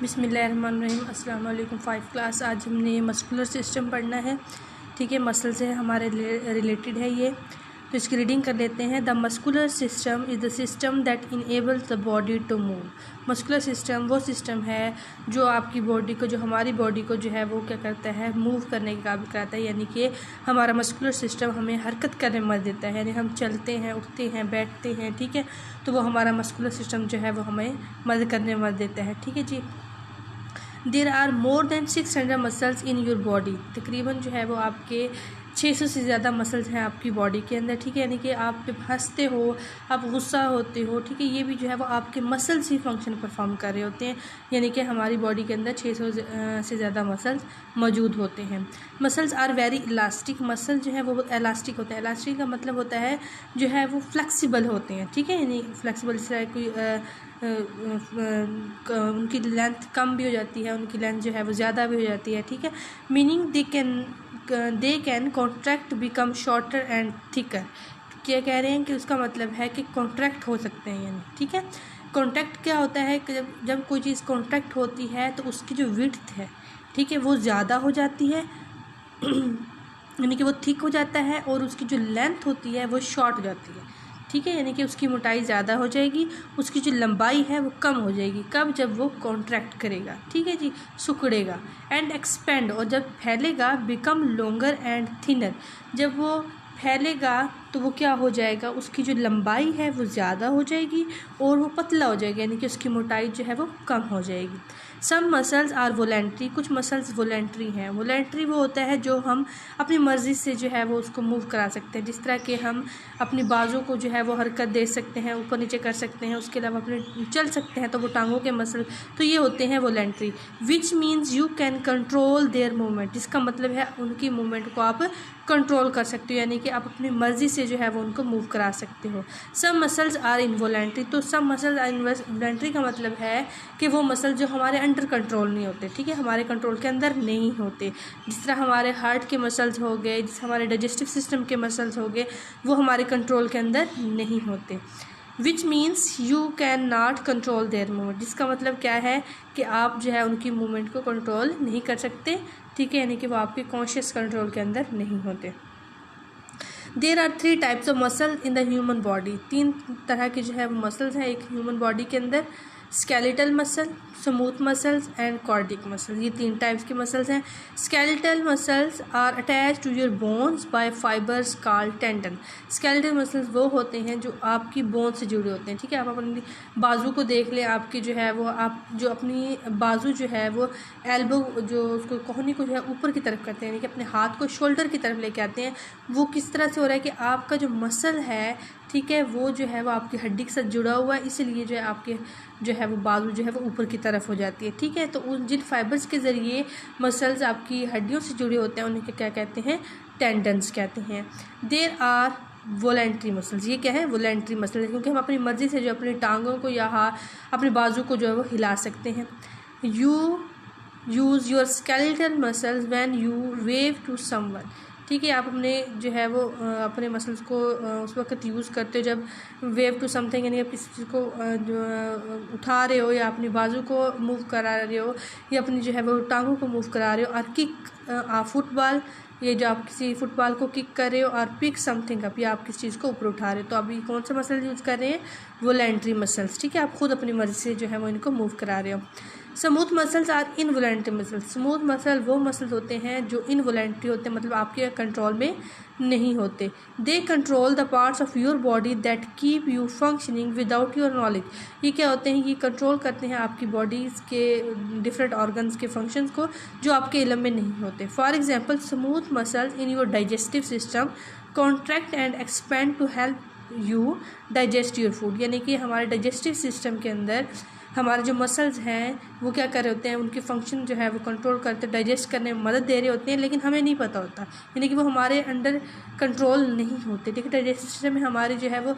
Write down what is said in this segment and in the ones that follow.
बिस्मिल्लाहिर्रहमानिर्रहीम। अस्सलाम वालेकुम। 5 क्लास। आज हमने मस्कुलर सिस्टम पढ़ना है। ठीक है, मसल से हमारे रिलेटेड है ये, तो इसकी रीडिंग कर लेते हैं। The muscular system is the system that enables the body to move. Muscular system वो सिस्टम है जो आपकी बॉडी को, जो हमारी बॉडी को जो है वो क्या करता है, मूव करने के काबिल कराता है। यानी कि हमारा मस्कुलर सिस्टम हमें हरकत करने में मदद देता है। यानी हम चलते हैं, उठते हैं, बैठते हैं, ठीक है, तो वो हमारा मस्कुलर सिस्टम जो है वो हमें मदद करने में मदद देता है। ठीक है जी। There are more than 600 muscles in your body. तकरीबन जो है वो आपके 600 से ज़्यादा मसल्स हैं आपकी बॉडी के अंदर। ठीक है, यानी कि आप जब हंसते हो, आप गुस्सा होते हो, ठीक है, ये भी जो है वो आपके मसल्स ही फंक्शन परफॉर्म कर रहे होते हैं। यानी कि हमारी बॉडी के अंदर 600 से ज़्यादा मसल्स मौजूद होते हैं। Muscles are very elastic. Muscle जो है वो इलास्टिक होते हैं। इलास्टिक का मतलब होता है जो है वो फ्लेक्सिबल होते हैं। ठीक है, यानी फ्लेक्सिबल से कोई उनकी लेंथ कम भी हो जाती है, उनकी लेंथ जो है वो ज़्यादा भी हो जाती है। ठीक है, meaning they can contract become shorter and thicker. क्या कह रहे हैं कि उसका मतलब है कि कॉन्ट्रैक्ट हो सकते हैं यानी। ठीक है, कॉन्ट्रैक्ट क्या होता है कि जब कोई चीज़ कॉन्ट्रैक्ट होती है तो उसकी जो विड्थ है, ठीक है, वो ज़्यादा हो जाती है यानी कि वो थिक हो जाता है, और उसकी जो लेंथ होती है वो शॉर्ट हो जाती है। ठीक है, यानी कि उसकी मोटाई ज़्यादा हो जाएगी, उसकी जो लंबाई है वो कम हो जाएगी। कब? जब वो कॉन्ट्रैक्ट करेगा। ठीक है जी, सिकुड़ेगा। एंड एक्सपेंड, और जब फैलेगा, बिकम लॉन्गर एंड थिनर। जब वो फैलेगा तो वो क्या हो जाएगा, उसकी जो लंबाई है वो ज़्यादा हो जाएगी और वो पतला हो जाएगा, यानी कि उसकी मोटाई जो है वो कम हो जाएगी। सम मसल्स आर वोलेंट्री। कुछ मसल्स वोलेंट्री हैं। वोलेंट्री वो होता है जो हम अपनी मर्ज़ी से जो है वो उसको मूव करा सकते हैं। जिस तरह के हम अपनी बाजू को जो है वो हरकत दे सकते हैं, ऊपर नीचे कर सकते हैं, उसके अलावा अपने चल सकते हैं, तो वो टांगों के मसल, तो ये होते हैं voluntary. Which means you can control their movement. जिसका मतलब है उनकी मूवमेंट को आप कंट्रोल कर सकते हो, यानी कि आप अपनी मर्ज़ी से जो है वो उनको मूव करा सकते हो। सम मसल्स आर इनवोलेंट्री। तो सम मसल्स आर इनवोलेंट्री का मतलब है कि वो मसल जो हमारे अंडर कंट्रोल नहीं होते। ठीक है, हमारे कंट्रोल के अंदर नहीं होते। जिस तरह हमारे हार्ट के मसल्स हो गए, जिस हमारे डाइजेस्टिव सिस्टम के मसल्स हो गए, वो हमारे कंट्रोल के अंदर नहीं होते। Which means you can not control their movement. जिसका मतलब क्या है कि आप जो है उनकी मूवमेंट को कंट्रोल नहीं कर सकते। ठीक है, यानी कि वो आपके कॉन्शियस कंट्रोल के अंदर नहीं होते। There are 3 types of muscle in the human body. 3 तरह के जो है वो मसल्स हैं एक ह्यूमन बॉडी के अंदर। Skeletal muscle, smooth muscles and cardiac muscles. ये 3 टाइप्स के मसल्स हैं। Skeletal muscles are attached to your bones by fibers called tendon. Skeletal muscles वो होते हैं जो आपकी बोन से जुड़े होते हैं। ठीक है, आप अपनी बाजू को देख लें, आपकी जो है वो, आप जो अपनी बाजू जो है वो एल्बो, जो उसको कोहनी को जो है ऊपर की तरफ करते हैं, यानी कि अपने हाथ को शोल्डर की तरफ लेके आते हैं। वो किस तरह से हो रहा है कि आपका जो मसल है, ठीक है, वो जो है वो आपकी हड्डी के साथ जुड़ा हुआ है, इसीलिए जो है आपके जो है वो बाजू जो है वो ऊपर की तरफ हो जाती है। ठीक है, तो उन जिन फाइबर्स के ज़रिए मसल्स आपकी हड्डियों से जुड़े होते हैं उन्हें क्या कहते हैं, टेंडन्स कहते हैं। There are voluntary muscles. ये क्या है, वोलेंट्री मसल्स, क्योंकि हम अपनी मर्ज़ी से जो अपनी टांगों को या अपने बाजू को जो है वो हिला सकते हैं। You use your skeletal muscles when you wave to someone. ठीक है, आप अपने जो है वो अपने मसल्स को उस वक्त यूज़ करते हो जब वेव टू समथिंग, यानी आप किसी चीज़ को जो उठा रहे हो, या अपनी बाजू को मूव करा रहे हो, या अपनी जो है वो टांगों को मूव करा रहे हो। और किक फुटबॉल, ये जो आप किसी फुटबॉल को किक कर रहे हो, और पिक समथिंग अप, या आप किसी चीज़ को ऊपर उठा रहे हो, तो अभी कौन से मसल यूज़ कर रहे हैं, वोलेंट्री मसल्स। ठीक है, आप खुद अपनी मर्ज़ी से जो है वो इनको मूव करा रहे हो। Smooth muscles are involuntary muscles. Smooth muscle वो मसल्स होते हैं जो इनवोलेंट्री होते हैं, मतलब आपके कंट्रोल में नहीं होते। They control the parts of your body that keep you functioning without your knowledge. ये क्या होते हैं, ये कंट्रोल करते हैं आपकी बॉडीज़ के डिफरेंट ऑर्गन्स के फंक्शंस को जो आपके इल्म में नहीं होते। For example, smooth muscles in your digestive system contract and expand to help you digest your food. यानी कि हमारे डाइजेस्टिव सिस्टम के अंदर हमारे जो मसल्स हैं वो क्या कर रहे होते हैं, उनके फंक्शन जो है वो कंट्रोल करते, डाइजेस्ट करने में मदद दे रहे होते हैं, लेकिन हमें नहीं पता होता, यानी कि वो हमारे अंडर कंट्रोल नहीं होते। ठीक है, डाइजेस्टिव सिस्टम में हमारी जो है वो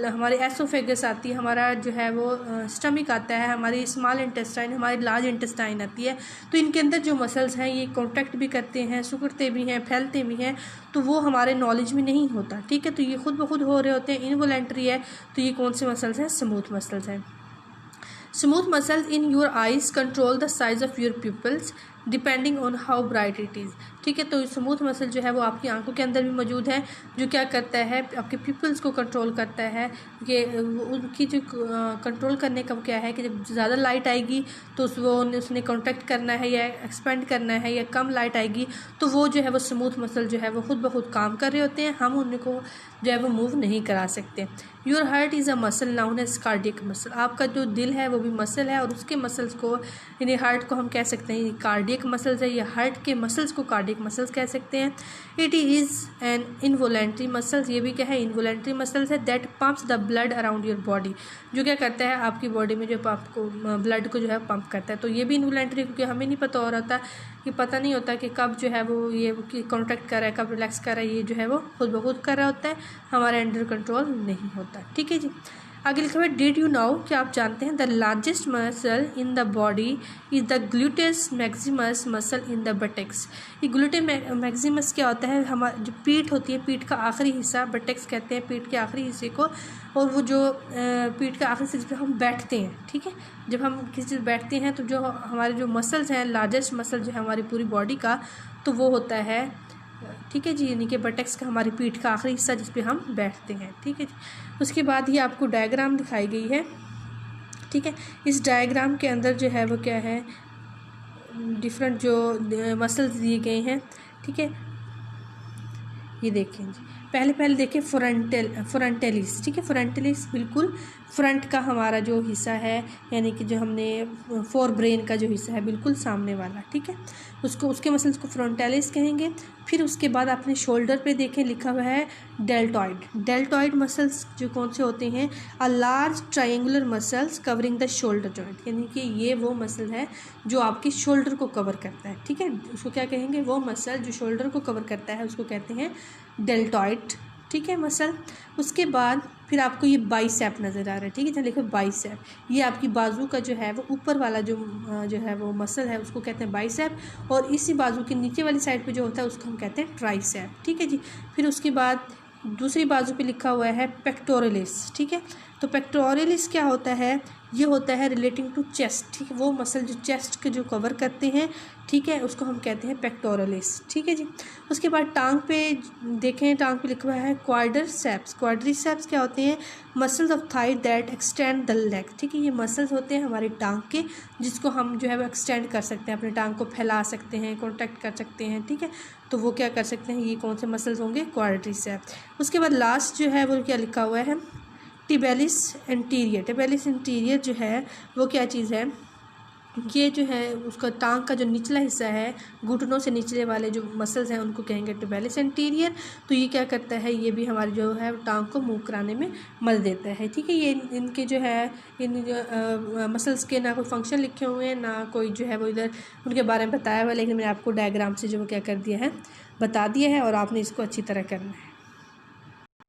हमारी एसोफेगस आती है, हमारा जो है वो स्टमक आता है, हमारी स्मॉल इंटेस्टाइन, हमारी लार्ज इंटेस्टाइन आती है। तो इनके अंदर जो मसल्स हैं ये कॉन्ट्रैक्ट भी करते हैं, सिकुड़ते भी हैं, फैलते भी हैं, तो वो हमारे नॉलेज में नहीं होता। ठीक है, तो ये खुद ब खुद हो रहे होते हैं, इनवोलेंट्री है। तो ये कौन से मसल्स हैं, स्मूथ मसल्स हैं। Smooth muscles in your eyes control the size of your people's depending on how bright it is. ठीक है, तो स्मूथ मसल जो है वो आपकी आंखों के अंदर भी मौजूद है, जो क्या करता है आपके प्यूपल्स को कंट्रोल करता है। कि उनकी जो कंट्रोल करने का क्या है कि जब ज़्यादा लाइट आएगी तो उसने कॉन्ट्रैक्ट करना है या एक्सपेंड करना है, या कम लाइट आएगी तो वो जो है वो स्मूथ मसल जो है वो खुद ब खुद काम कर रहे होते हैं, हम उनको जो है वो मूव नहीं करा सकते। Your heart is a muscle known as cardiac muscle. आपका जो दिल है वो भी मसल है, और उसके मसल्स को यानी हार्ट को हम कह सकते हैं कार्डियक मसल्स है, या हार्ट के मसल्स को कार्डियक मसल्स कह सकते हैं। It is an involuntary muscles, ये भी क्या है इनवॉलेंट्री मसल्स है। That pumps the blood around your body, जो क्या करता है आपकी बॉडी में जो आपको ब्लड को जो है पंप करता है। तो ये भी इनवॉलेंट्री, क्योंकि हमें नहीं पता हो रहा था कि पता नहीं होता कि कब जो है वो ये कॉन्ट्रैक्ट कर रहा है, कब रिलैक्स कर रहा है, ये जो है वो खुद ब खुद कर रहा होता है, हमारे अंडर कंट्रोल नहीं होता। ठीक है जी, आगे लिखा हुआ डिड यू नो, क्या आप जानते हैं the largest muscle in the body is the gluteus maximus muscle in the buttocks. ये ग्लूटे मैक्सिमस क्या होता है, हमारी जो पीठ होती है, पीठ का आखिरी हिस्सा, बटेक्स कहते हैं पीठ के आखिरी हिस्से को, और वो जो पीठ का आखिरी हिस्से जिस पर हम बैठते हैं। ठीक है, जब हम किसी चीज़ बैठते हैं तो जो हमारे जो मसल्स हैं, लार्जेस्ट मसल जो है हमारी पूरी बॉडी का, तो वो होता है ठीक है जी, यानी कि बटेक्स का हमारी पीठ का आखिरी हिस्सा जिस पे हम बैठते हैं। ठीक है जी, उसके बाद ये आपको डायग्राम दिखाई गई है। ठीक है, इस डायग्राम के अंदर जो है वो क्या है डिफरेंट जो मसल्स दिए गए हैं। ठीक है, ये देखें जी, पहले देखें फ्रंटेलिस। ठीक है, फ्रंटेलिस बिल्कुल फ्रंट का हमारा जो हिस्सा है, यानी कि जो हमने फोर ब्रेन का जो हिस्सा है बिल्कुल सामने वाला। ठीक है, उसके मसल्स को फ्रंटेलिस कहेंगे। फिर उसके बाद आपने शोल्डर पे देखें लिखा हुआ है डेल्टॉइड मसल्स, जो कौन से होते हैं a large triangular muscles covering the shoulder joint, यानी कि ये वो मसल है जो आपकी शोल्डर को कवर करता है। ठीक है, उसको क्या कहेंगे, वो मसल जो शोल्डर को कवर करता है उसको कहते हैं डेल्टॉइड। ठीक है मसल। उसके बाद फिर आपको ये बाइसेप नज़र आ रहा है। ठीक है, जहाँ लिखो बाइसेप, ये आपकी बाजू का जो है वो ऊपर वाला जो है वो मसल है उसको कहते हैं बाइसेप, और इसी बाजू के नीचे वाली साइड पे जो होता है उसको हम कहते हैं ट्राइसेप। ठीक है जी, फिर उसके बाद दूसरी बाजू पे लिखा हुआ है पेक्टोरलिस। ठीक है, तो पेक्टोरलिस क्या होता है, ये होता है रिलेटिंग टू चेस्ट। ठीक है, वो मसल जो चेस्ट के जो कवर करते हैं, ठीक है, उसको हम कहते हैं पेक्टोरलिस। ठीक है जी, उसके बाद टांग पे देखें, टांग पे लिखा हुआ है क्वाड्रिसेप्स। क्वाड्रिसेप्स क्या होते हैं, muscles of thigh that extend the leg. ठीक है, ये मसल्स होते हैं हमारी टांग के, जिसको हम जो है वो एक्सटेंड कर सकते हैं, अपनी टांग को फैला सकते हैं, कॉन्ट्रैक्ट कर सकते हैं। ठीक है, तो वो क्या कर सकते हैं, ये कौन से मसल्स होंगे, क्वाड्रिसेप्स। उसके बाद लास्ट जो है वो क्या लिखा हुआ है टिबेलिस एंटीरियर। टिबेलिस एंटीरियर जो है वो क्या चीज़ है, ये जो है उसका टांग का जो निचला हिस्सा है, घुटनों से निचले वाले जो मसल्स हैं उनको कहेंगे टिबेलिस एंटीरियर। तो ये क्या करता है, ये भी हमारी जो है टांग को मूव कराने में मदद देता है। ठीक है, ये इनके जो है इन जो मसल्स के ना कोई फंक्शन लिखे हुए हैं, ना कोई जो है वो इधर उनके बारे में बताया हुआ है, लेकिन मैंने आपको डायग्राम से जो क्या कर दिया है बता दिया है, और आपने इसको अच्छी तरह करना है।